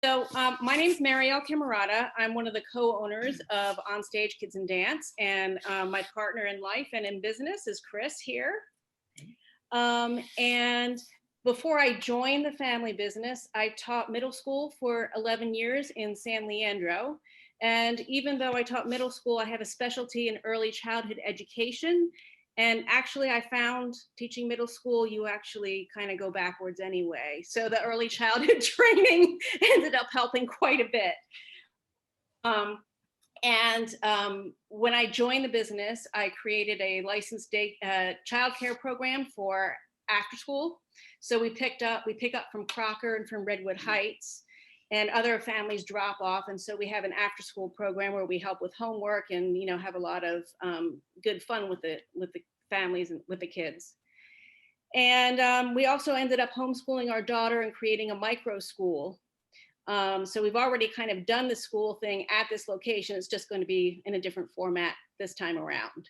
My name is Marielle Camerata. I'm one of the co-owners of Onstage Kids and Dance, and my partner in life and in business is Chris here. And before I joined the family business, I taught middle school for 11 years in San Leandro. And even though I taught middle school, I have a specialty in early childhood education. And actually, I found teaching middle school, you actually kind of go backwards anyway. So the early childhood training ended up helping quite a bit. When I joined the business, I created a licensed child care program for after school. So we pick up from Crocker and from Redwood Heights, and other families drop off. And so we have an after school program where we help with homework and, have a lot of good fun with the families and with the kids. And we also ended up homeschooling our daughter and creating a micro school. So we've already kind of done the school thing at this location. It's just going to be in a different format this time around.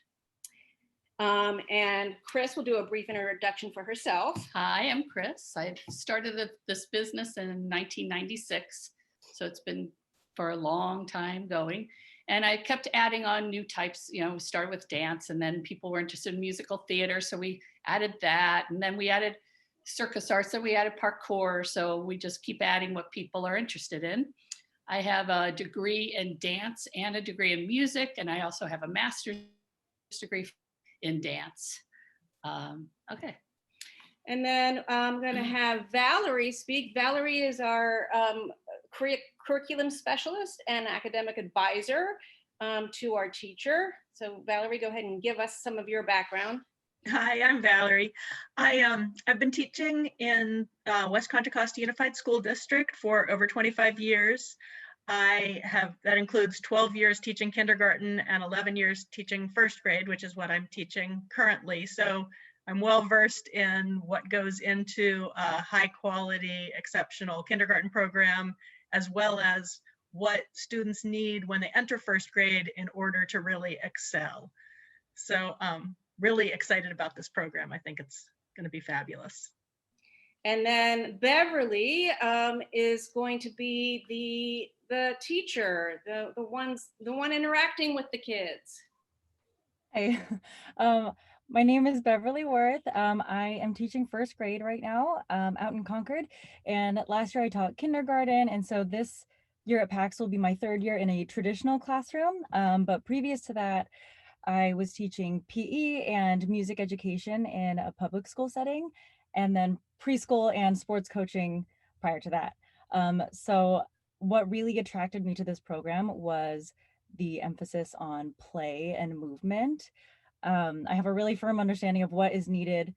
And Chris will do a brief introduction for herself. Hi, I'm Chris. I started this business in 1996, so it's been for a long time going. And I kept adding on new types. We started with dance, and then people were interested in musical theater, so we added that. And then we added circus arts, and we added parkour. So we just keep adding what people are interested in. I have a degree in dance and a degree in music, and I also have a master's degree in dance. Okay. And then I'm going to have Valerie speak. Valerie is our curriculum specialist and academic advisor to our teacher. So Valerie, go ahead and give us some of your background. Hi, I'm Valerie. I've been teaching in West Contra Costa Unified School District for over 25 years. That includes 12 years teaching kindergarten and 11 years teaching first grade, which is what I'm teaching currently. So I'm well versed in what goes into a high quality, exceptional kindergarten program, as well as what students need when they enter first grade in order to really excel. So really excited about this program. I think it's going to be fabulous. And then Beverly is going to be the teacher, the one interacting with the kids. Hi, my name is Beverly Worth. I am teaching first grade right now out in Concord. And last year I taught kindergarten. And so this year at Paks will be my third year in a traditional classroom. But previous to that, I was teaching PE and music education in a public school setting, and then preschool and sports coaching prior to that. So what really attracted me to this program was the emphasis on play and movement. I have a really firm understanding of what is needed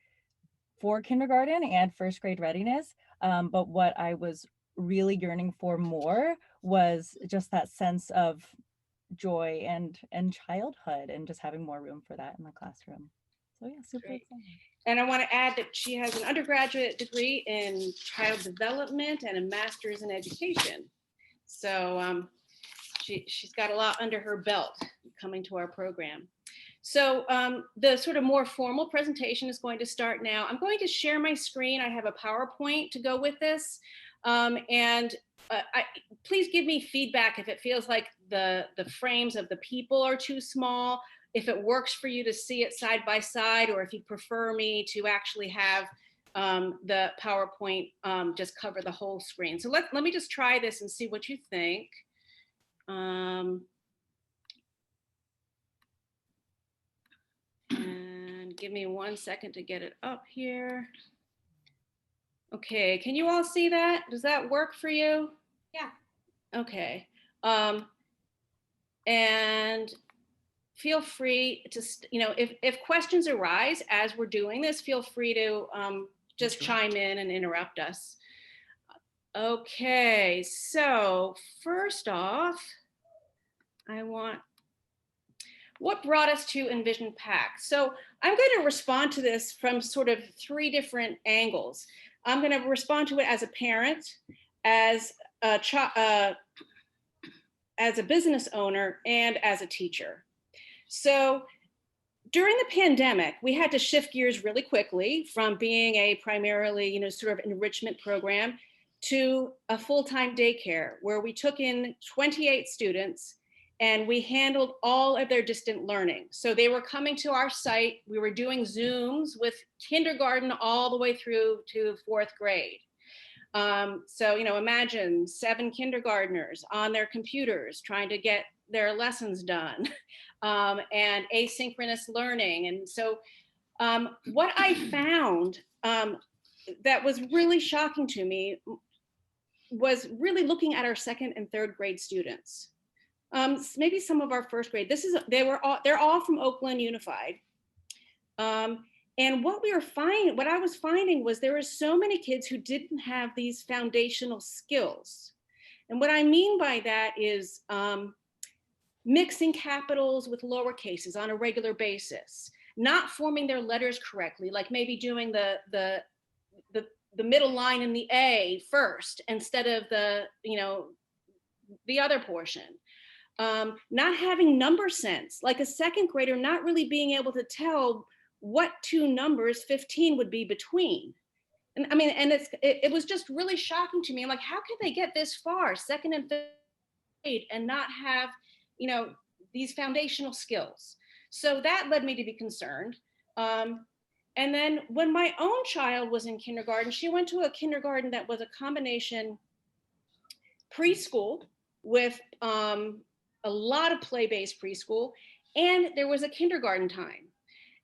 for kindergarten and first grade readiness, but what I was really yearning for more was just that sense of joy and childhood, and just having more room for that in the classroom. So yeah, super excited. And I want to add that she has an undergraduate degree in child development and a master's in education. So she's got a lot under her belt coming to our program. So the sort of more formal presentation is going to start now. I'm going to share my screen. I have a PowerPoint to go with this. Please give me feedback if it feels like the frames of the people are too small, if it works for you to see it side by side, or if you prefer me to actually have the PowerPoint just cover the whole screen. So let me just try this and see what you think. And give me 1 second to get it up here. Okay, can you all see that? Does that work for you? Yeah. Okay. And feel free to, if questions arise as we're doing this, feel free to just chime in and interrupt us. Okay, so first off, what brought us to Envision Paks? So I'm going to respond to this from sort of 3 different angles. I'm going to respond to it as a parent, as a business owner, and as a teacher. So during the pandemic, we had to shift gears really quickly from being a primarily, sort of enrichment program to a full-time daycare where we took in 28 students and we handled all of their distant learning. So they were coming to our site. We were doing Zooms with kindergarten all the way through to 4th grade. So, imagine 7 kindergartners on their computers trying to get their lessons done and asynchronous learning. And so what I found that was really shocking to me was really looking at our 2nd and 3rd grade students. Maybe some of our 1st grade. They're all from Oakland Unified. And what I was finding was there were so many kids who didn't have these foundational skills. And what I mean by that is mixing capitals with lowercases on a regular basis, not forming their letters correctly, like maybe doing the middle line in the A first instead of the other portion. Not having number sense, like a 2nd grader not really being able to tell what 2 numbers 15 would be between. And I mean, and it was just really shocking to me. I'm like, how can they get this far, 2nd and 3rd grade, and not have, these foundational skills? So that led me to be concerned. And then when my own child was in kindergarten, she went to a kindergarten that was a combination preschool with a lot of play-based preschool, and there was a kindergarten time.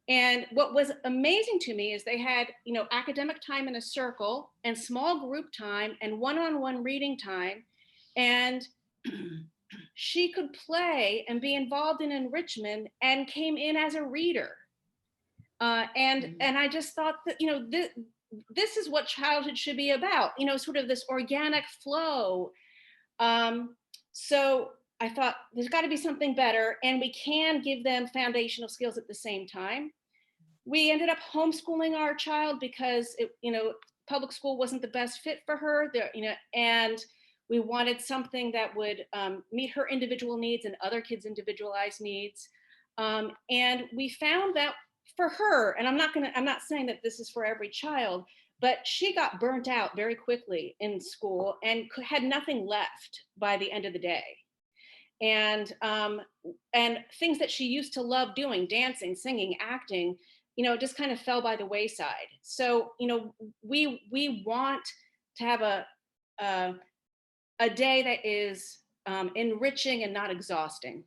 And what was amazing to me is they had, academic time in a circle and small group time and one-on-one reading time. And she could play and be involved in enrichment and came in as a reader. And I just thought that, this is what childhood should be about, sort of this organic flow. So I thought there's got to be something better, and we can give them foundational skills at the same time. We ended up homeschooling our child because public school wasn't the best fit for her, and we wanted something that would meet her individual needs and other kids' individualized needs. And we found that for her, and I'm not saying that this is for every child, but she got burnt out very quickly in school and had nothing left by the end of the day. And things that she used to love doing, dancing, singing, acting, just kind of fell by the wayside. So, we want to have a day that is enriching and not exhausting.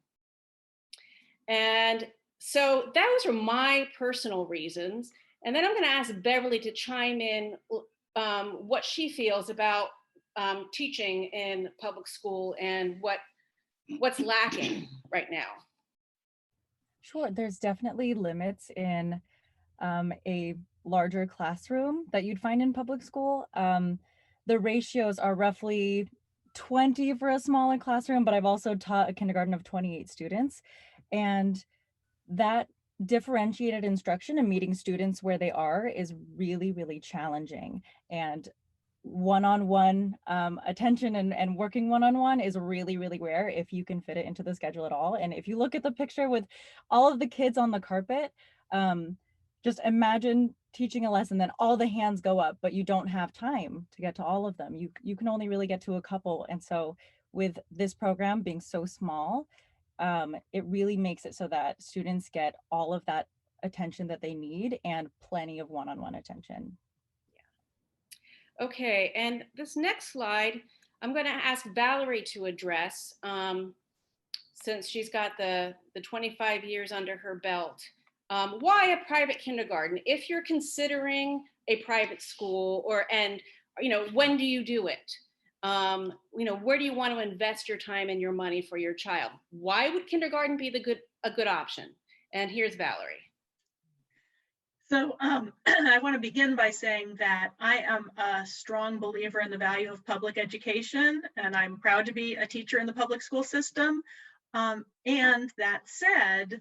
And so those are my personal reasons. And then I'm going to ask Beverly to chime in what she feels about teaching in public school and what's lacking right now. Sure, there's definitely limits in a larger classroom that you'd find in public school. The ratios are roughly 20 for a smaller classroom, but I've also taught a kindergarten of 28 students. And that differentiated instruction and meeting students where they are is really, really challenging. And one-on-one attention and working one-on-one is really, really rare if you can fit it into the schedule at all. And if you look at the picture with all of the kids on the carpet, just imagine teaching a lesson, then all the hands go up, but you don't have time to get to all of them. You can only really get to a couple. And so with this program being so small, it really makes it so that students get all of that attention that they need and plenty of one-on-one attention. Yeah. Okay, and this next slide, I'm going to ask Valerie to address, since she's got the 25 years under her belt. Why a private kindergarten? If you're considering a private school, when do you do it? Where do you want to invest your time and your money for your child? Why would kindergarten be a good option? And here's Valerie. So I want to begin by saying that I am a strong believer in the value of public education, and I'm proud to be a teacher in the public school system. And that said,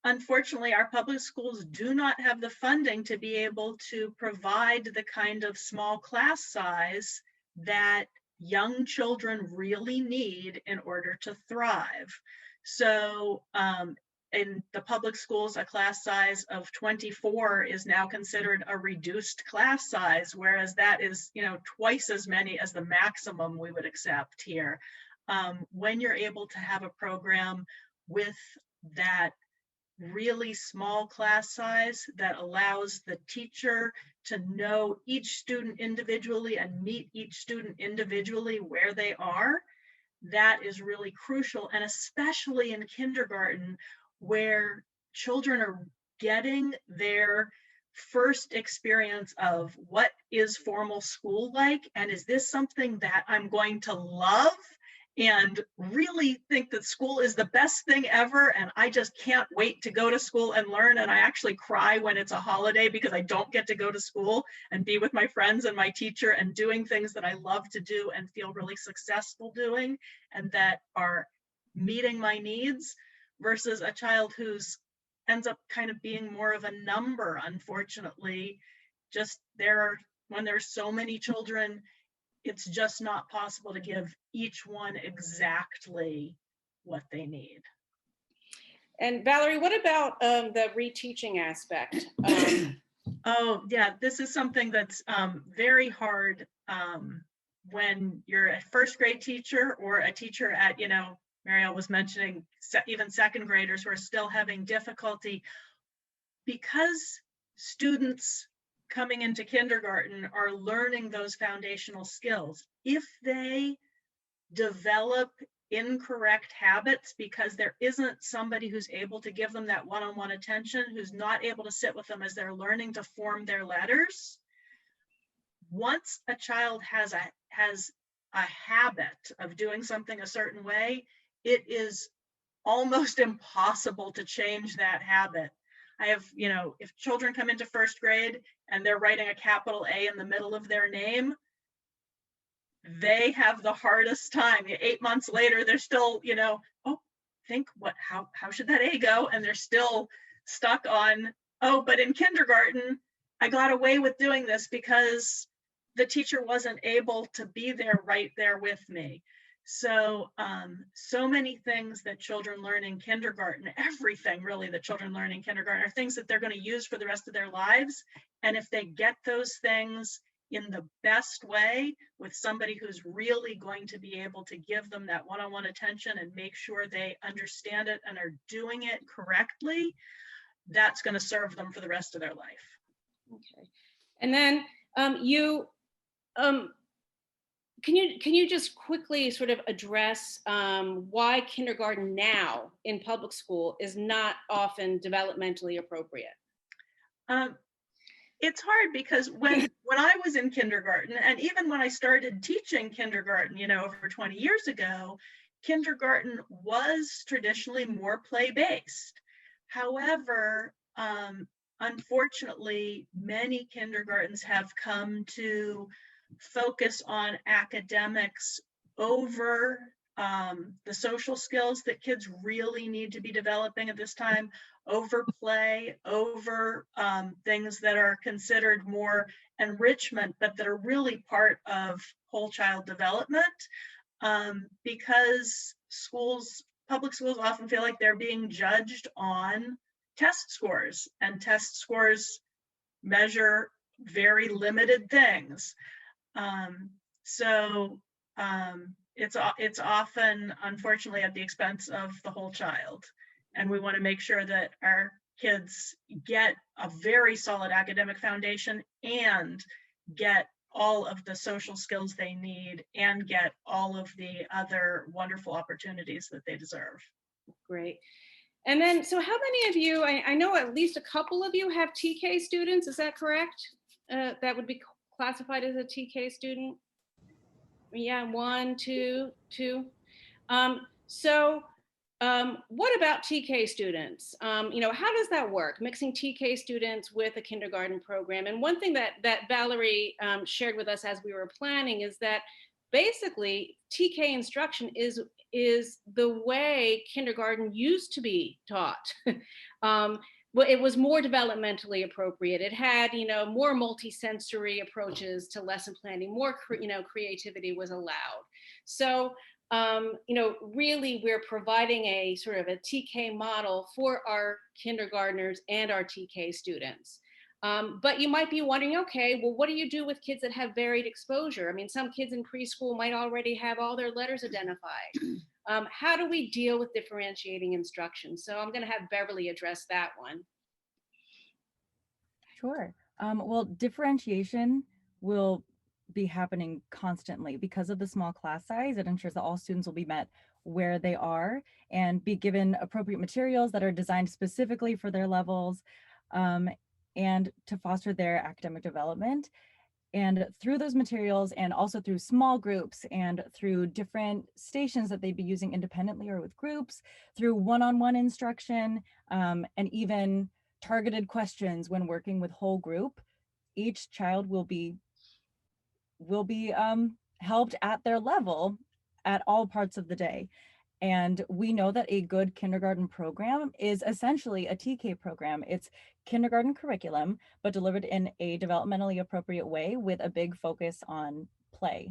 unfortunately, our public schools do not have the funding to be able to provide the kind of small class size that young children really need in order to thrive. So in the public schools, a class size of 24 is now considered a reduced class size, whereas that is, twice as many as the maximum we would accept here. When you're able to have a program with that really small class size that allows the teacher to know each student individually and meet each student individually where they are, that is really crucial. And especially in kindergarten, where children are getting their first experience of what is formal school like, and is this something that I'm going to love and really think that school is the best thing ever, and I just can't wait to go to school and learn, and I actually cry when it's a holiday because I don't get to go to school and be with my friends and my teacher and doing things that I love to do and feel really successful doing and that are meeting my needs, versus a child who's ends up kind of being more of a number, unfortunately. Just when there's so many children, it's just not possible to give each one exactly what they need. And Valerie, what about the reteaching aspect? Oh yeah, this is something that's very hard when you're a first grade teacher or a teacher at, Marielle was mentioning even second graders who are still having difficulty, because students coming into kindergarten are learning those foundational skills. If they develop incorrect habits because there isn't somebody who's able to give them that one-on-one attention, who's not able to sit with them as they're learning to form their letters, once a child has a habit of doing something a certain way, it is almost impossible to change that habit. I have, if children come into first grade and they're writing a capital A in the middle of their name, they have the hardest time. 8 months later, they're still, how should that A go? And they're still stuck on, but in kindergarten, I got away with doing this because the teacher wasn't able to be there right there with me. So, so many things that children learn in kindergarten, everything really that children learn in kindergarten are things that they're going to use for the rest of their lives. And if they get those things in the best way with somebody who's really going to be able to give them that one-on-one attention and make sure they understand it and are doing it correctly, that's going to serve them for the rest of their life. Okay. And then can you just quickly sort of address why kindergarten now in public school is not often developmentally appropriate? It's hard because when I was in kindergarten, and even when I started teaching kindergarten, over 20 years ago, kindergarten was traditionally more play-based. However, unfortunately, many kindergartens have come to focus on academics over the social skills that kids really need to be developing at this time, over play, over things that are considered more enrichment, but that are really part of whole child development, because public schools often feel like they're being judged on test scores, and test scores measure very limited things. It's often, unfortunately, at the expense of the whole child. And we want to make sure that our kids get a very solid academic foundation and get all of the social skills they need and get all of the other wonderful opportunities that they deserve. Great. And then, so how many of you, I know at least a couple of you have TK students, is that correct? That would be classified as a TK student? Yeah, 1, 2. What about TK students? How does that work? Mixing TK students with a kindergarten program. And one thing that Valerie shared with us as we were planning is that basically TK instruction is the way kindergarten used to be taught. Well, it was more developmentally appropriate. It had, more multisensory approaches to lesson planning, more, creativity was allowed. So really we're providing a sort of a TK model for our kindergartners and our TK students. But you might be wondering, okay, well, what do you do with kids that have varied exposure? I mean, some kids in preschool might already have all their letters identified. How do we deal with differentiating instruction? So I'm going to have Beverly address that one. Sure. Well, differentiation will be happening constantly because of the small class size. It ensures that all students will be met where they are and be given appropriate materials that are designed specifically for their levels, and to foster their academic development. And through those materials, and also through small groups and through different stations that they'd be using independently or with groups, through one-on-one instruction, and even targeted questions when working with whole group, each child will be helped at their level at all parts of the day. And we know that a good kindergarten program is essentially a TK program. It's kindergarten curriculum, but delivered in a developmentally appropriate way with a big focus on play.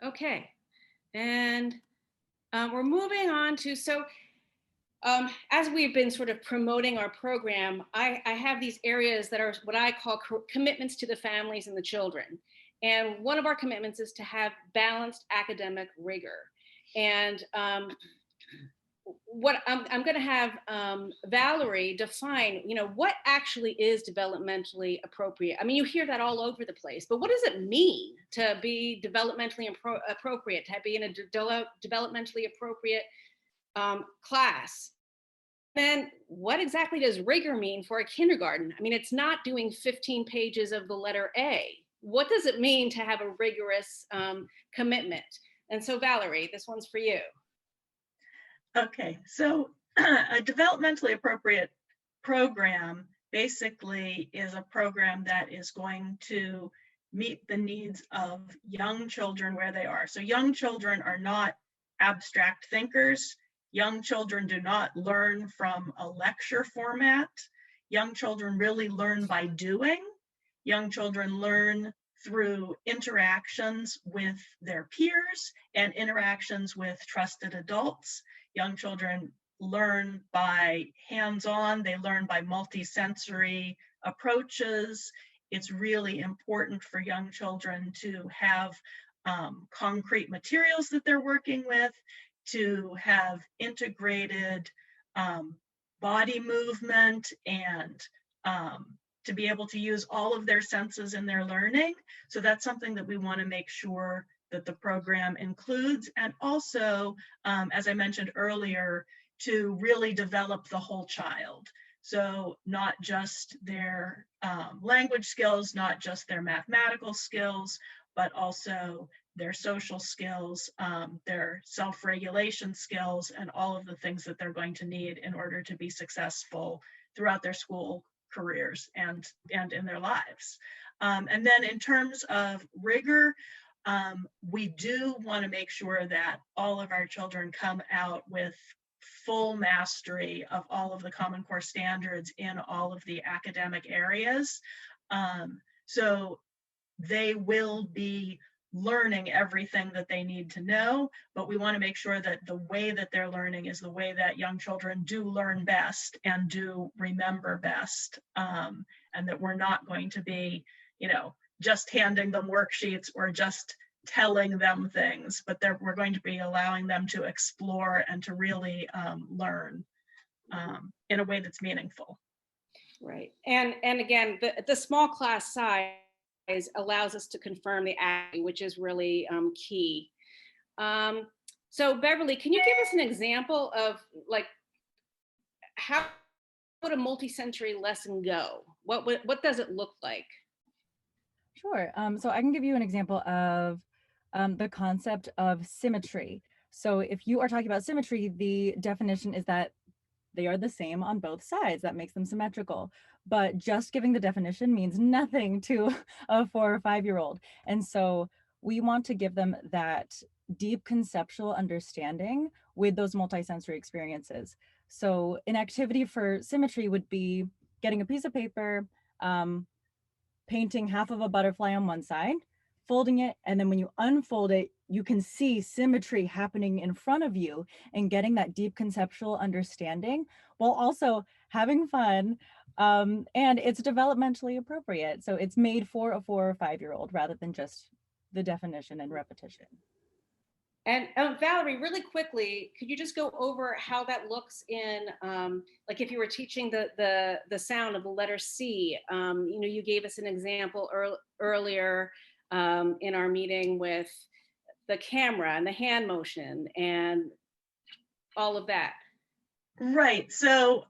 Okay, and we're moving on to, as we've been sort of promoting our program, I have these areas that are what I call commitments to the families and the children. And one of our commitments is to have balanced academic rigor. And what I'm going to have Valerie define, what actually is developmentally appropriate. I mean, you hear that all over the place, but what does it mean to be developmentally appropriate, to be in a developmentally appropriate class? Then what exactly does rigor mean for a kindergarten? I mean, it's not doing 15 pages of the letter A. What does it mean to have a rigorous commitment? And so Valerie, this one's for you. Okay, so a developmentally appropriate program basically is a program that is going to meet the needs of young children where they are. So young children are not abstract thinkers. Young children do not learn from a lecture format. Young children really learn by doing. Young children learn through interactions with their peers and interactions with trusted adults. Young children learn by hands-on, they learn by multisensory approaches. It's really important for young children to have concrete materials that they're working with, to have integrated body movement, and to be able to use all of their senses in their learning. So that's something that we want to make sure that the program includes. And also, as I mentioned earlier, to really develop the whole child. So not just their language skills, not just their mathematical skills, but also their social skills, their self-regulation skills, and all of the things that they're going to need in order to be successful throughout their school careers and in their lives. And then in terms of rigor, we do want to make sure that all of our children come out with full mastery of all of the Common Core standards in all of the academic areas. So they will be learning everything that they need to know, but we want to make sure that the way that they're learning is the way that young children do learn best and do remember best, and that we're not going to be, just handing them worksheets or just telling them things, but we're going to be allowing them to explore and to really learn in a way that's meaningful. Right, and again, the small class size allows us to confirm the accuracy, which is really key. So Beverly, can you give us an example of how would a multi-sensory lesson go? What does it look like? Sure. So I can give you an example of the concept of symmetry. So if you are talking about symmetry, the definition is that they are the same on both sides. That makes them symmetrical. But just giving the definition means nothing to a 4 or 5-year-old. And so we want to give them that deep conceptual understanding with those multisensory experiences. So an activity for symmetry would be getting a piece of paper, painting half of a butterfly on one side, folding it, and then when you unfold it, you can see symmetry happening in front of you and getting that deep conceptual understanding while also having fun. And it's developmentally appropriate. So it's made for a 4 or 5-year-old rather than just the definition and repetition. And Valerie, really quickly, could you just go over how that looks in, like if you were teaching the sound of the letter C? You know, you gave us an example earlier in our meeting with the camera and the hand motion and all of that. Right. So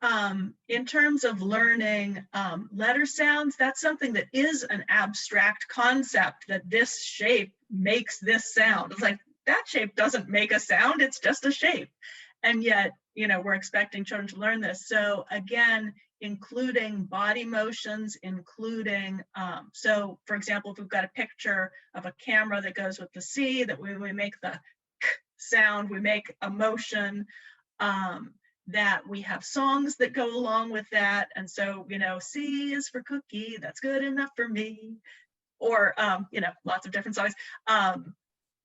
in terms of learning letter sounds, that's something that is an abstract concept, that this shape makes this sound. It's like, that shape doesn't make a sound, it's just a shape. And yet, you know, we're expecting children to learn this. So again, including body motions, including, so for example, if we've got a picture of a camera that goes with the C, that we make the k sound, we make a motion, that we have songs that go along with that. And so, you know, C is for cookie, that's good enough for me. Or, you know, lots of different songs.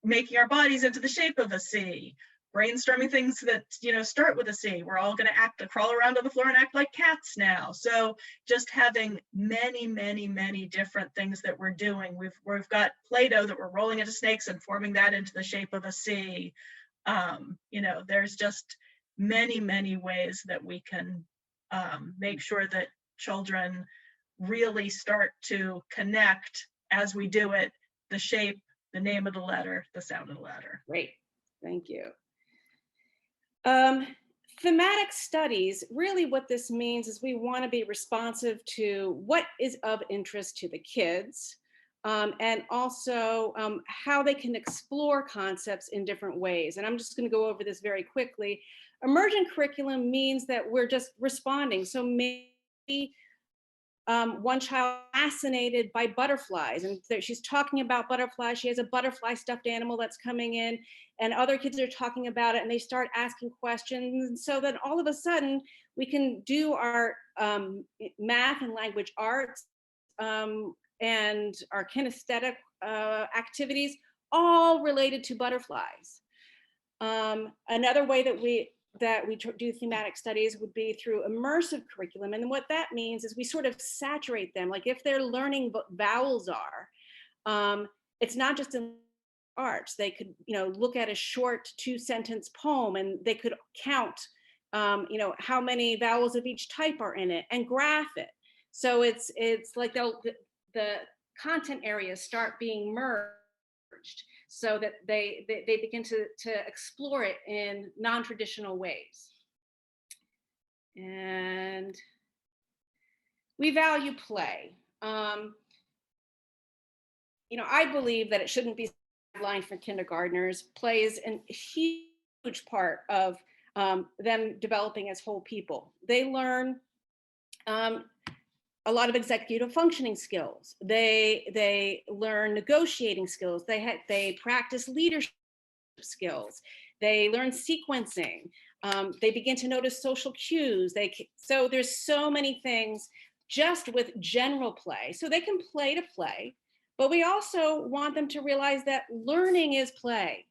Making our bodies into the shape of a C, brainstorming things that, you know, start with a C. We're all going to crawl around on the floor and act like cats now. So just having many, many, many different things that we're doing. We've got Play-Doh that we're rolling into snakes and forming that into the shape of a C. You know, there's just many, many ways that we can make sure that children really start to connect as we do it, the shape, the name of the letter, the sound of the letter. Great, thank you. Thematic studies, really what this means is we want to be responsive to what is of interest to the kids, and also how they can explore concepts in different ways. And I'm just going to go over this very quickly. Emergent curriculum means that we're just responding. So maybe one child fascinated by butterflies, and she's talking about butterflies. She has a butterfly stuffed animal that's coming in, and other kids are talking about it, and they start asking questions. And so then all of a sudden, we can do our math and language arts and our kinesthetic activities, all related to butterflies. Another way that we do thematic studies would be through immersive curriculum. And what that means is we sort of saturate them. Like if they're learning what vowels are, it's not just in arts. They could, you know, look at a short 2-sentence poem and they could count, you know, how many vowels of each type are in it and graph it. So it's like the content areas start being merged, so that they begin to explore it in non-traditional ways. And we value play. You know, I believe that it shouldn't be line for kindergartners. Play is a huge part of them developing as whole people. They learn a lot of executive functioning skills. They learn negotiating skills. They practice leadership skills. They learn sequencing. They begin to notice social cues. So there's so many things just with general play. So they can play to play, but we also want them to realize that learning is play.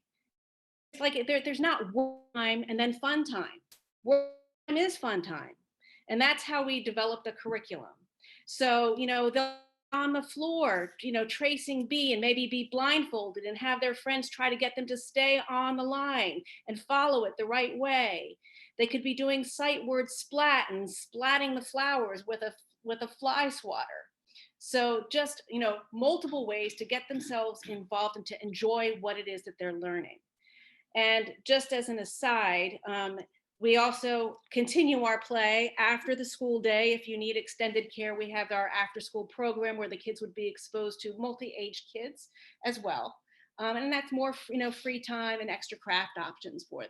It's like there's not work time and then fun time. Work time is fun time. And that's how we develop the curriculum. So, you know, they'll on the floor, you know, tracing B and maybe be blindfolded and have their friends try to get them to stay on the line and follow it the right way. They could be doing sight word splat and splatting the flowers with a fly swatter. So just, you know, multiple ways to get themselves involved and to enjoy what it is that they're learning. And just as an aside, we also continue our play after the school day. If you need extended care, we have our after school program where the kids would be exposed to multi-age kids as well. And that's more, you know, free time and extra craft options for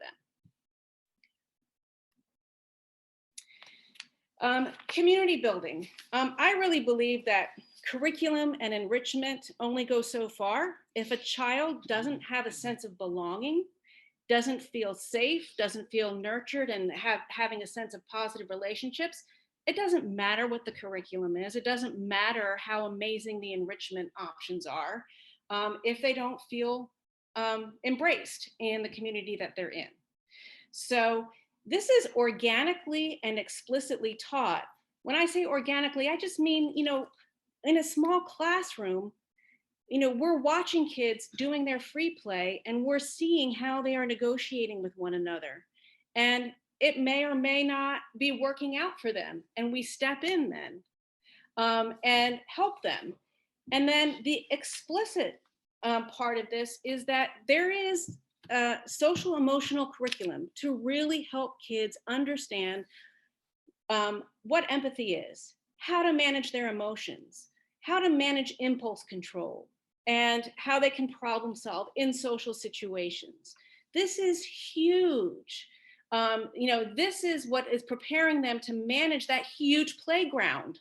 them. Community building. I really believe that curriculum and enrichment only go so far. If a child doesn't have a sense of belonging, doesn't feel safe, doesn't feel nurtured, and having a sense of positive relationships, it doesn't matter what the curriculum is. It doesn't matter how amazing the enrichment options are. If they don't feel embraced in the community that they're in. So this is organically and explicitly taught. When I say organically, I just mean, in a small classroom, we're watching kids doing their free play and we're seeing how they are negotiating with one another. And it may or may not be working out for them. And we step in then and help them. And then the explicit part of this is that there is social emotional curriculum to really help kids understand what empathy is, how to manage their emotions, how to manage impulse control, and how they can problem solve in social situations. This is huge. This is what is preparing them to manage that huge playground.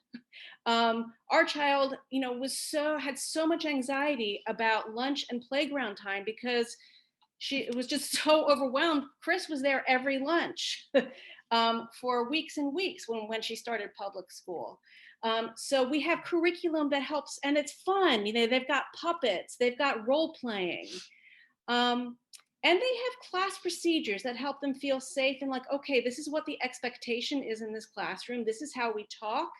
Our child, had so much anxiety about lunch and playground time because she was just so overwhelmed. Chris was there every lunch for weeks and weeks when she started public school. So we have curriculum that helps, and it's fun. They've got puppets, they've got role playing. And they have class procedures that help them feel safe and like, okay, this is what the expectation is in this classroom. This is how we talk.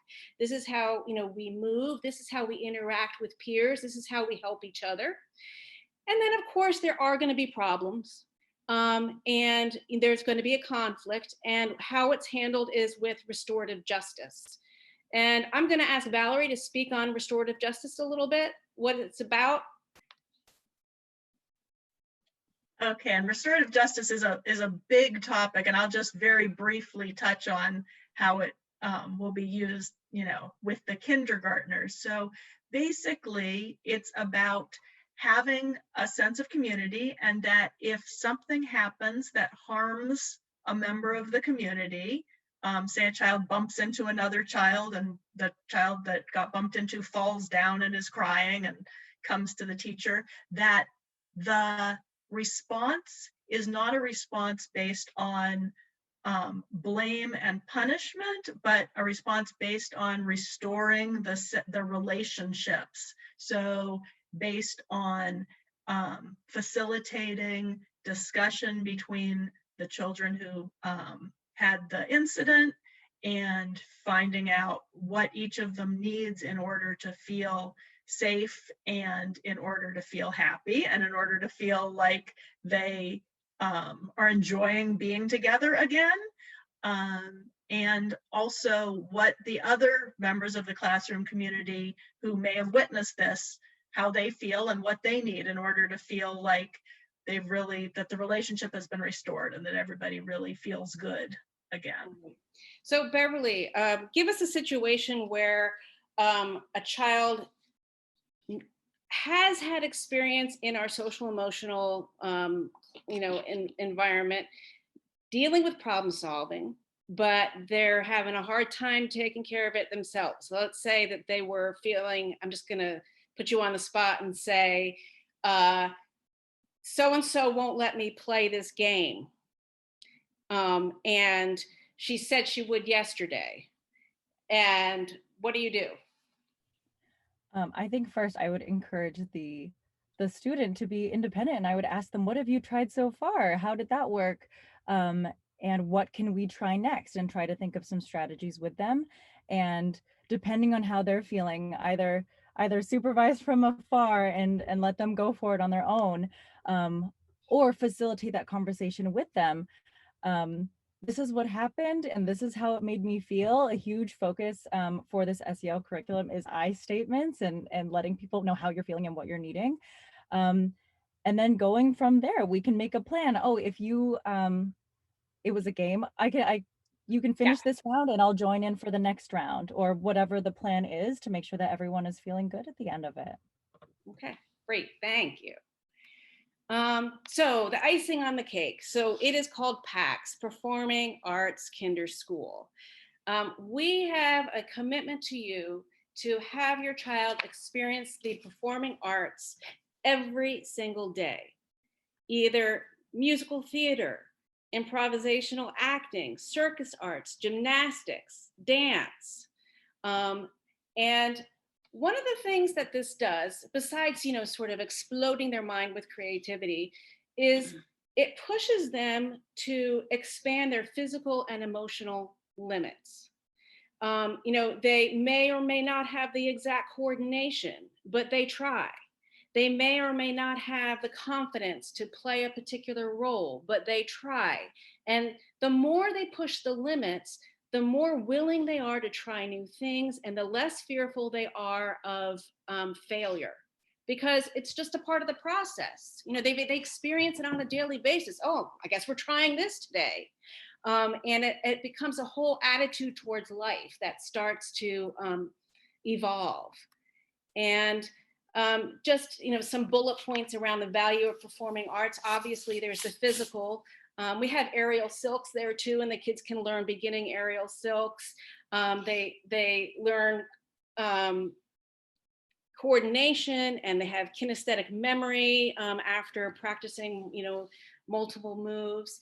This is how, we move. This is how we interact with peers. This is how we help each other. And then, of course, there are going to be problems. And there's going to be a conflict. And how it's handled is with restorative justice. And I'm going to ask Valerie to speak on restorative justice a little bit, what it's about. Okay, and restorative justice is a big topic, and I'll just very briefly touch on how it will be used, with the kindergartners. So basically, it's about having a sense of community, and that if something happens that harms a member of the community, say a child bumps into another child and the child that got bumped into falls down and is crying and comes to the teacher, that the response is not a response based on blame and punishment, but a response based on restoring the relationships. So based on facilitating discussion between the children who had the incident and finding out what each of them needs in order to feel safe and in order to feel happy and in order to feel like they are enjoying being together again. And also what the other members of the classroom community who may have witnessed this, how they feel and what they need in order to feel like that the relationship has been restored and that everybody really feels good again. So Beverly, give us a situation where a child has had experience in our social emotional environment dealing with problem solving, but they're having a hard time taking care of it themselves. So let's say that they were feeling, I'm just going to put you on the spot and say, so-and-so won't let me play this game. And she said she would yesterday. And what do you do? I think first I would encourage the student to be independent, and I would ask them, what have you tried so far? How did that work? And what can we try next? And try to think of some strategies with them. And depending on how they're feeling, either supervise from afar and let them go for it on their own, or facilitate that conversation with them. This is what happened and this is how it made me feel. A huge focus for this SEL curriculum is I statements and letting people know how you're feeling and what you're needing. And then going from there, we can make a plan. Oh, if you, it was a game, you can finish this round and I'll join in for the next round, or whatever the plan is to make sure that everyone is feeling good at the end of it. Okay, great, thank you. So the icing on the cake. So it is called Paks, Performing Arts Kinder School. We have a commitment to you to have your child experience the performing arts every single day, either musical theater, improvisational acting, circus arts, gymnastics, dance. And one of the things that this does, besides, sort of exploding their mind with creativity, is it pushes them to expand their physical and emotional limits. They may or may not have the exact coordination, but they try. They may or may not have the confidence to play a particular role, but they try. And the more they push the limits, the more willing they are to try new things and the less fearful they are of failure, because it's just a part of the process. They experience it on a daily basis. Oh, I guess we're trying this today. And it becomes a whole attitude towards life that starts to evolve. And just, some bullet points around the value of performing arts. Obviously, there's the physical. We have aerial silks there too, and the kids can learn beginning aerial silks. They learn coordination, and they have kinesthetic memory after practicing, multiple moves.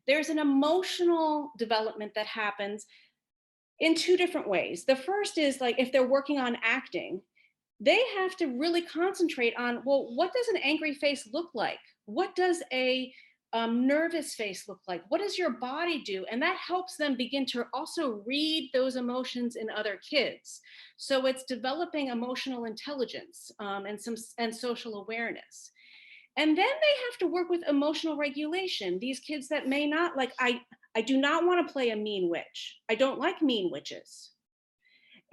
There's an emotional development that happens in two different ways. The first is, like, if they're working on acting, they have to really concentrate on, well, what does an angry face look like? What does a nervous face look like? What does your body do? And that helps them begin to also read those emotions in other kids. So it's developing emotional intelligence and social awareness. And then they have to work with emotional regulation. These kids that may not, like, I do not want to play a mean witch. I don't like mean witches.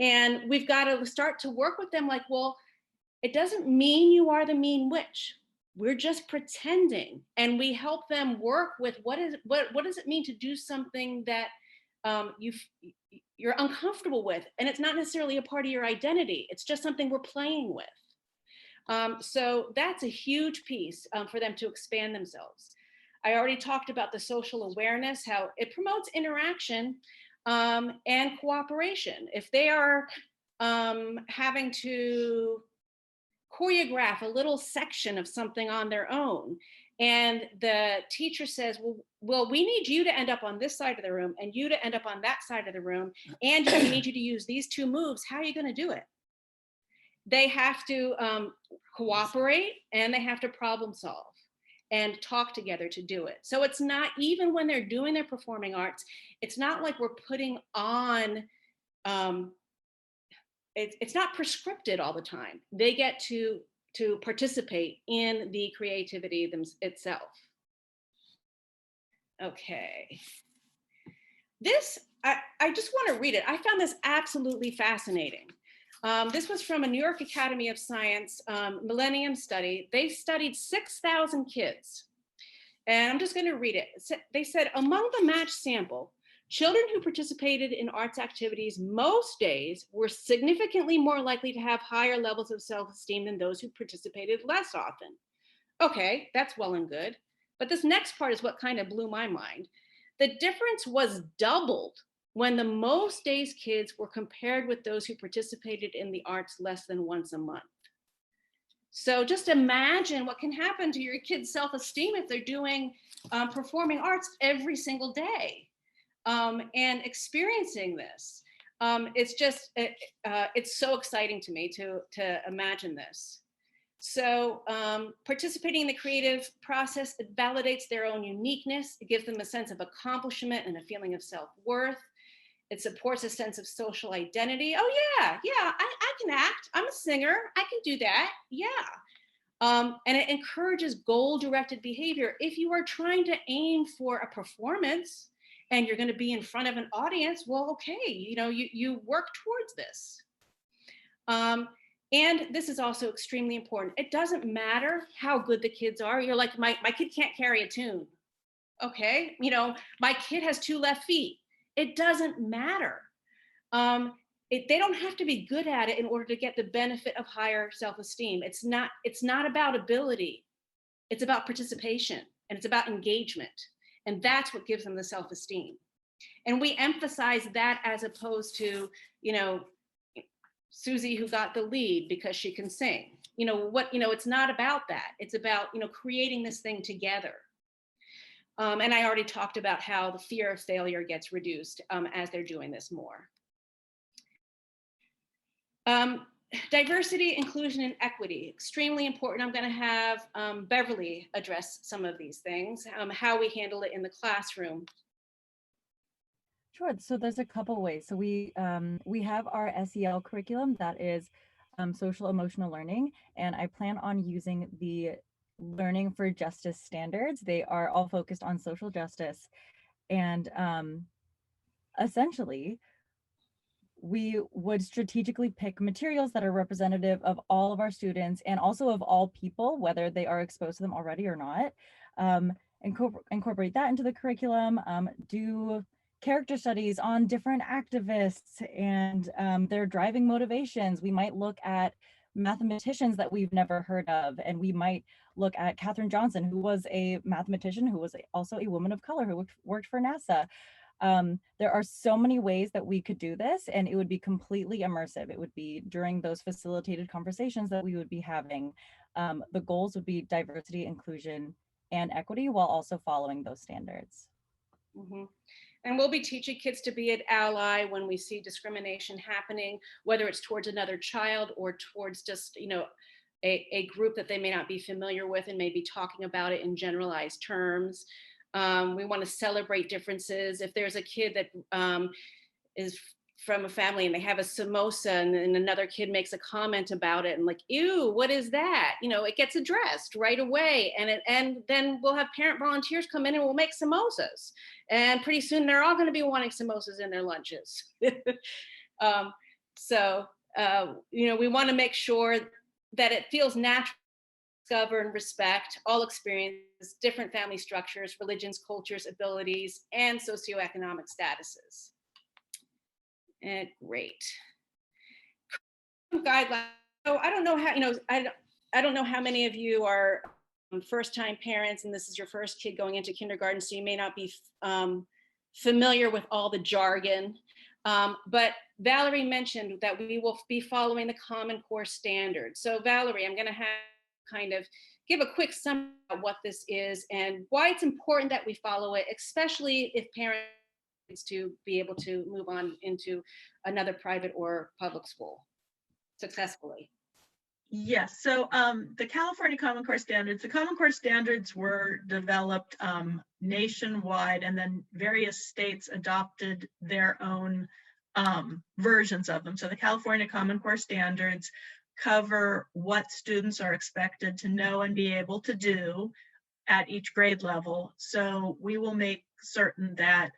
And we've got to start to work with them like, well, it doesn't mean you are the mean witch. We're just pretending. And we help them work with what does it mean to do something that you're uncomfortable with. And it's not necessarily a part of your identity. It's just something we're playing with. So that's a huge piece for them to expand themselves. I already talked about the social awareness, how it promotes interaction and cooperation. If they are having to choreograph a little section of something on their own, and the teacher says, well, we need you to end up on this side of the room and you to end up on that side of the room, and we need you to use these two moves, how are you going to do it? They have to cooperate, and they have to problem solve and talk together to do it. So it's not, even when they're doing their performing arts, it's not like we're putting on, it's not prescripted all the time. They get to participate in the creativity itself. Okay. This, I just want to read it. I found this absolutely fascinating. This was from a New York Academy of Science Millennium Study. They studied 6,000 kids. And I'm just going to read it. They said, among the matched sample, children who participated in arts activities most days were significantly more likely to have higher levels of self-esteem than those who participated less often. Okay, that's well and good. But this next part is what kind of blew my mind. The difference was doubled when the most days kids were compared with those who participated in the arts less than once a month. So just imagine what can happen to your kids' self-esteem if they're doing performing arts every single day and experiencing this. It's just, it's so exciting to me to imagine this. So participating in the creative process, it validates their own uniqueness. It gives them a sense of accomplishment and a feeling of self-worth. It supports a sense of social identity. Oh yeah, I can act. I'm a singer. I can do that. Yeah. And it encourages goal-directed behavior. If you are trying to aim for a performance and you're going to be in front of an audience, well, okay, you work towards this. And this is also extremely important. It doesn't matter how good the kids are. You're like, my kid can't carry a tune. Okay, my kid has 2 left feet. It doesn't matter. They don't have to be good at it in order to get the benefit of higher self-esteem. It's not about ability. It's about participation, and it's about engagement. And that's what gives them the self-esteem. And we emphasize that as opposed to, Susie who got the lead because she can sing. It's not about that. It's about, creating this thing together. And I already talked about how the fear of failure gets reduced as they're doing this more. diversity, inclusion, and equity, extremely important. I'm going to have Beverly address some of these things, how we handle it in the classroom. Sure. So there's a couple ways. So we have our SEL curriculum that is social emotional learning, and I plan on using the Learning for Justice standards. They are all focused on social justice, and essentially we would strategically pick materials that are representative of all of our students and also of all people, whether they are exposed to them already or not. Incorporate that into the curriculum, do character studies on different activists and their driving motivations. We might look at mathematicians that we've never heard of, and we might look at Katherine Johnson, who was a mathematician who was also a woman of color who worked for NASA. There are so many ways that we could do this, and it would be completely immersive. It would be during those facilitated conversations that we would be having. The goals would be diversity, inclusion, and equity while also following those standards. Mm-hmm. And we'll be teaching kids to be an ally when we see discrimination happening, whether it's towards another child or towards just, you know, a group that they may not be familiar with and maybe talking about it in generalized terms. We want to celebrate differences. If there's a kid that is from a family and they have a samosa and another kid makes a comment about it and like, ew, what is that? You know, it gets addressed right away. And then we'll have parent volunteers come in and we'll make samosas. And pretty soon they're all going to be wanting samosas in their lunches. You know, we want to make sure that it feels natural, discover and respect all experiences, different family structures, religions, cultures, abilities, and socioeconomic statuses. And great. Guidelines. So I don't know how, you know, I don't know how many of you are first-time parents and this is your first kid going into kindergarten, so you may not be familiar with all the jargon. But Valerie mentioned that we will be following the Common Core standards. So Valerie, I'm going to have kind of give a quick summary of what this is and why it's important that we follow it, especially if parents to be able to move on into another private or public school successfully. Yes, so the California Common Core Standards, the Common Core Standards were developed nationwide, and then various states adopted their own versions of them. So the California Common Core Standards cover what students are expected to know and be able to do at each grade level. So we will make certain that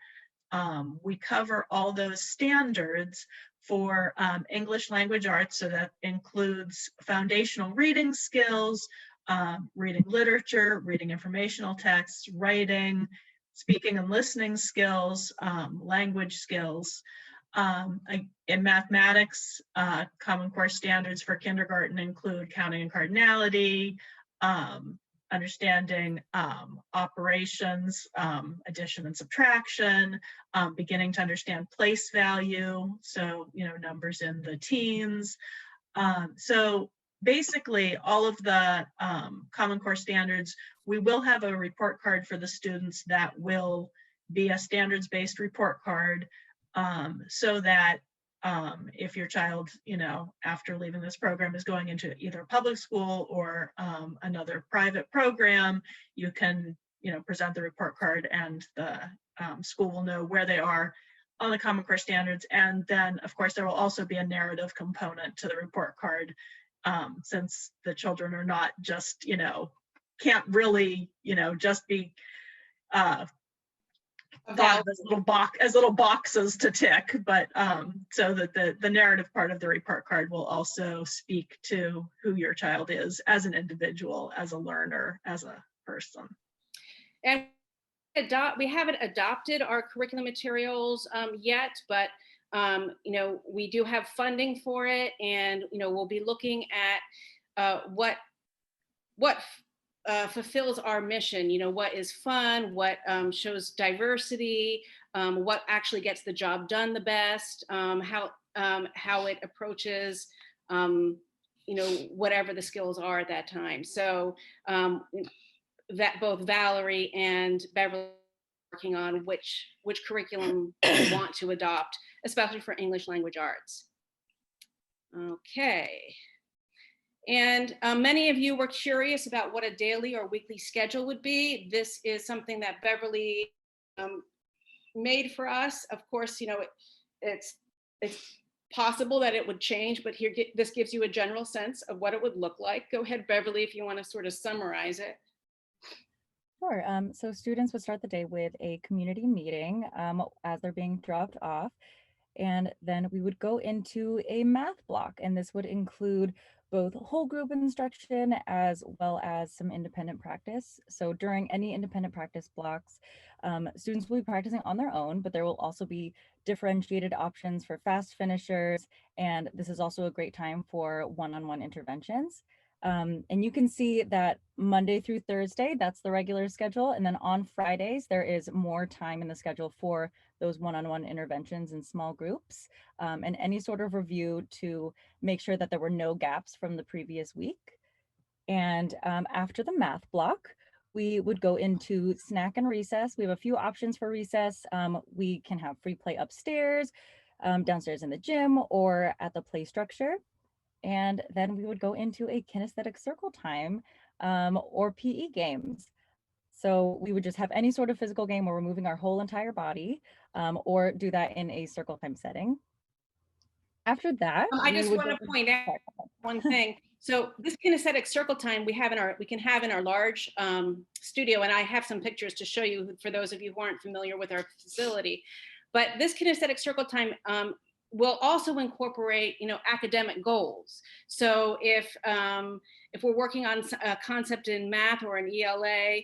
we cover all those standards for English language arts, so that includes foundational reading skills, reading literature, reading informational texts, writing, speaking and listening skills, language skills. In mathematics, Common Core standards for kindergarten include counting and cardinality, understanding operations, addition and subtraction, beginning to understand place value, so, you know, numbers in the teens. So basically all of the Common Core standards, we will have a report card for the students that will be a standards-based report card, so that if your child, you know, after leaving this program is going into either public school or another private program, you can, you know, present the report card and the school will know where they are on the Common Core standards. And then, of course, there will also be a narrative component to the report card, since the children are not just, you know, can't really, you know, just be thought of as little boxes to tick, but so that the narrative part of the report card will also speak to who your child is as an individual, as a learner, as a person. And we haven't adopted our curriculum materials yet, but you know, we do have funding for it, and you know, we'll be looking at what fulfills our mission, you know, what is fun, what shows diversity, what actually gets the job done the best, how it approaches, you know, whatever the skills are at that time. So that both Valerie and Beverly are working on which curriculum we want to adopt, especially for English language arts. Okay. And many of you were curious about what a daily or weekly schedule would be. This is something that Beverly made for us. Of course, it's possible that it would change, but here, this gives you a general sense of what it would look like. Go ahead, Beverly, if you want to sort of summarize it. Sure. So students would start the day with a community meeting as they're being dropped off. And then we would go into a math block, and this would include both whole group instruction as well as some independent practice. So during any independent practice blocks, students will be practicing on their own, but there will also be differentiated options for fast finishers. And this is also a great time for one-on-one interventions. And you can see that Monday through Thursday, that's the regular schedule. And then on Fridays, there is more time in the schedule for those one-on-one interventions in small groups, and any sort of review to make sure that there were no gaps from the previous week. And after the math block, we would go into snack and recess. We have a few options for recess. We can have free play upstairs, downstairs in the gym, or at the play structure. And then we would go into a kinesthetic circle time, or PE games. So we would just have any sort of physical game where we're moving our whole entire body, or do that in a circle time setting. After that, I we just would want go to point out one thing. So this kinesthetic circle time we can have in our large studio, and I have some pictures to show you for those of you who aren't familiar with our facility. But this kinesthetic circle time will also incorporate, academic goals. So if we're working on a concept in math or an ELA,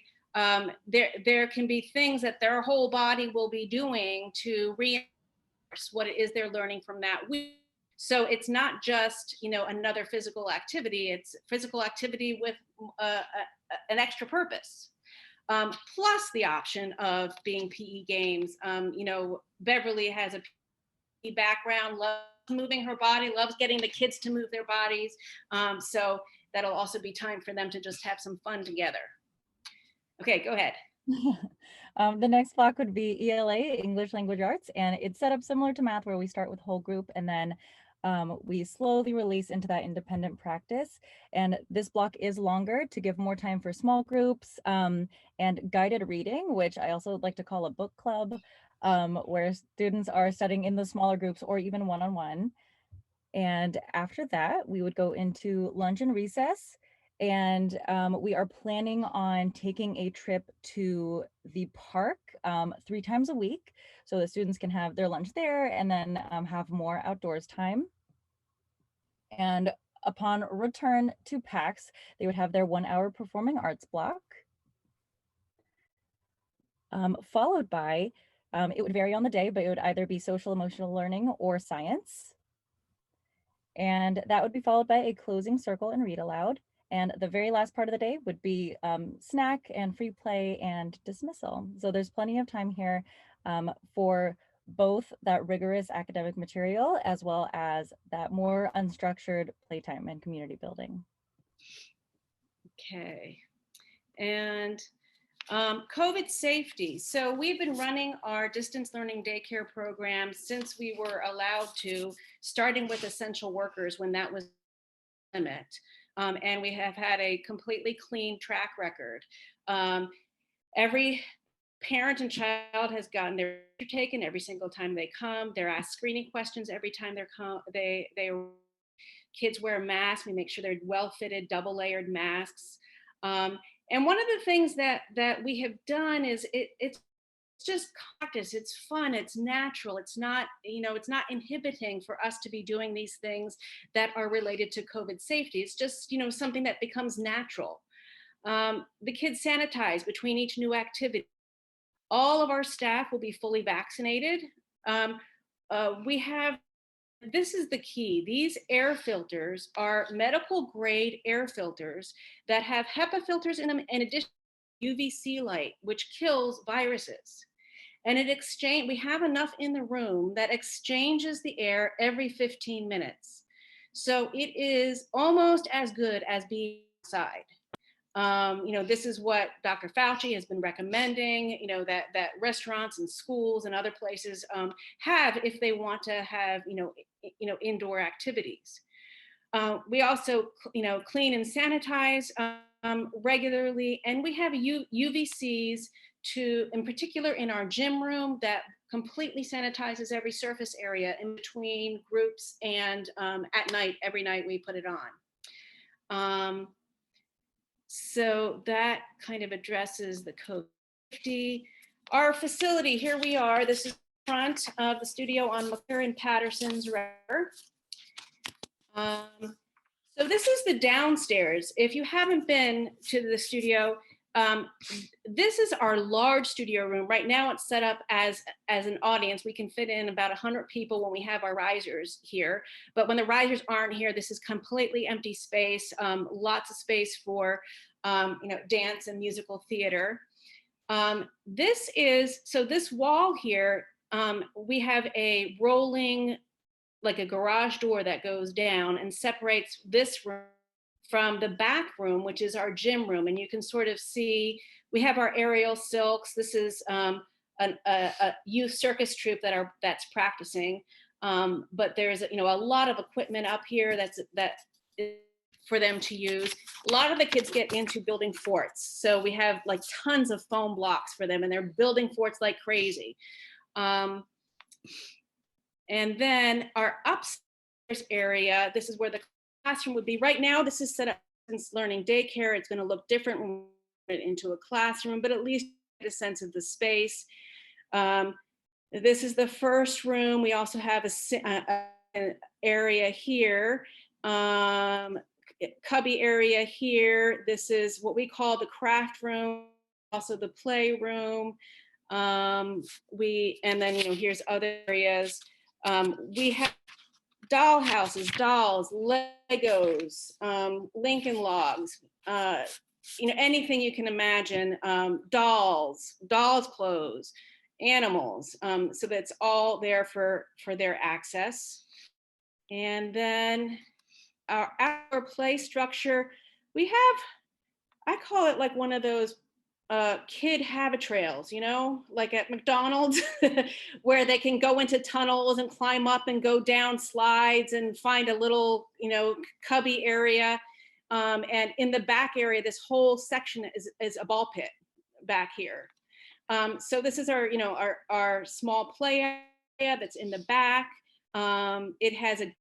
there can be things that their whole body will be doing to reinforce what it is they're learning from that week. So it's not just, another physical activity, it's physical activity with an extra purpose. Plus the option of being PE games. Beverly has a PE background, loves moving her body, loves getting the kids to move their bodies. So that'll also be time for them to just have some fun together. Okay, go ahead. The next block would be ELA, English Language Arts, and it's set up similar to math where we start with whole group and then we slowly release into that independent practice. And this block is longer to give more time for small groups and guided reading, which I also like to call a book club, where students are studying in the smaller groups or even one-on-one. And after that, we would go into lunch and recess. And we are planning on taking a trip to the park 3 times a week so the students can have their lunch there and then have more outdoors time. And upon return to Paks, they would have their 1-hour performing arts block, followed by, it would vary on the day, but it would either be social emotional learning or science. And that would be followed by a closing circle and read aloud. And the very last part of the day would be snack and free play and dismissal. So there's plenty of time here for both that rigorous academic material as well as that more unstructured playtime and community building. Okay. And COVID safety. So we've been running our distance learning daycare program since we were allowed to, starting with essential workers when that was the limit. And we have had a completely clean track record. Every parent and child has gotten their picture taken every single time they come. They're asked screening questions every time they kids wear masks. We make sure they're well-fitted, double-layered masks. And one of the things that we have done is it's just practice. It's fun. It's natural. It's not, it's not inhibiting for us to be doing these things that are related to COVID safety. It's just, something that becomes natural. The kids sanitize between each new activity. All of our staff will be fully vaccinated. This is the key. These air filters are medical grade air filters that have HEPA filters in them in addition to UVC light, which kills viruses. And we have enough in the room that exchanges the air every 15 minutes. So it is almost as good as being outside. This is what Dr. Fauci has been recommending, that restaurants and schools and other places have if they want to have, indoor activities. We also, clean and sanitize regularly, and we have UVCs in particular in our gym room that completely sanitizes every surface area in between groups, and at night, every night we put it on. So that kind of addresses the COVID-50. Our facility, here we are. This is the front of the studio on McClure and Patterson's River. So this is the downstairs. If you haven't been to the studio, this is our large studio room. Right now it's set up as an audience. We can fit in about 100 people when we have our risers here. But when the risers aren't here, this is completely empty space, lots of space for dance and musical theater. This wall here, we have a rolling, like a garage door that goes down and separates this room from the back room, which is our gym room. And you can sort of see, we have our aerial silks. This is a youth circus troupe that's practicing. But there's a lot of equipment up here that is for them to use. A lot of the kids get into building forts. So we have like tons of foam blocks for them, and they're building forts like crazy. And then our upstairs area, this is where the classroom would be. Right now, this is set up since learning daycare. It's going to look different when we put it into a classroom, but at least get a sense of the space. This is the first room. We also have an area here, cubby area here. This is what we call the craft room, also the play room. And then here's other areas. We have doll houses, dolls, Legos, Lincoln Logs, anything you can imagine, dolls clothes, animals. So that's all there for their access. And then our outdoor play structure, we have, I call it like one of those kid have-a-trails, like at McDonald's, where they can go into tunnels and climb up and go down slides and find a little, cubby area. And in the back area, this whole section is a ball pit back here. So this is our small play area that's in the back. It has a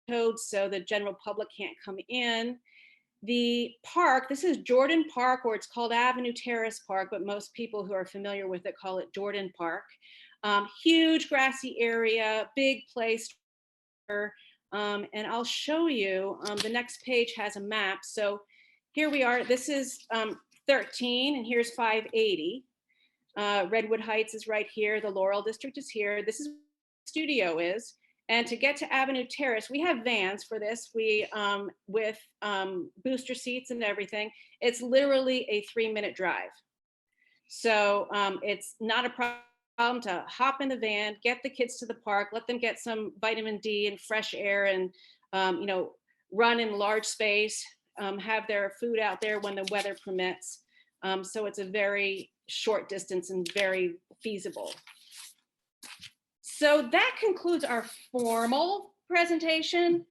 code so the general public can't come in. The park, this is Jordan Park, or it's called Avenue Terrace Park, but most people who are familiar with it call it Jordan Park. Huge grassy area, big place. And I'll show you, the next page has a map. So here we are, this is 13, and here's 580. Redwood Heights is right here, the Laurel District is here. This is where the studio is. And to get to Avenue Terrace, we have vans for this. We, with booster seats and everything, it's literally a 3-minute drive. So it's not a problem to hop in the van, get the kids to the park, let them get some vitamin D and fresh air, and run in large space, have their food out there when the weather permits. So it's a very short distance and very feasible. So that concludes our formal presentation.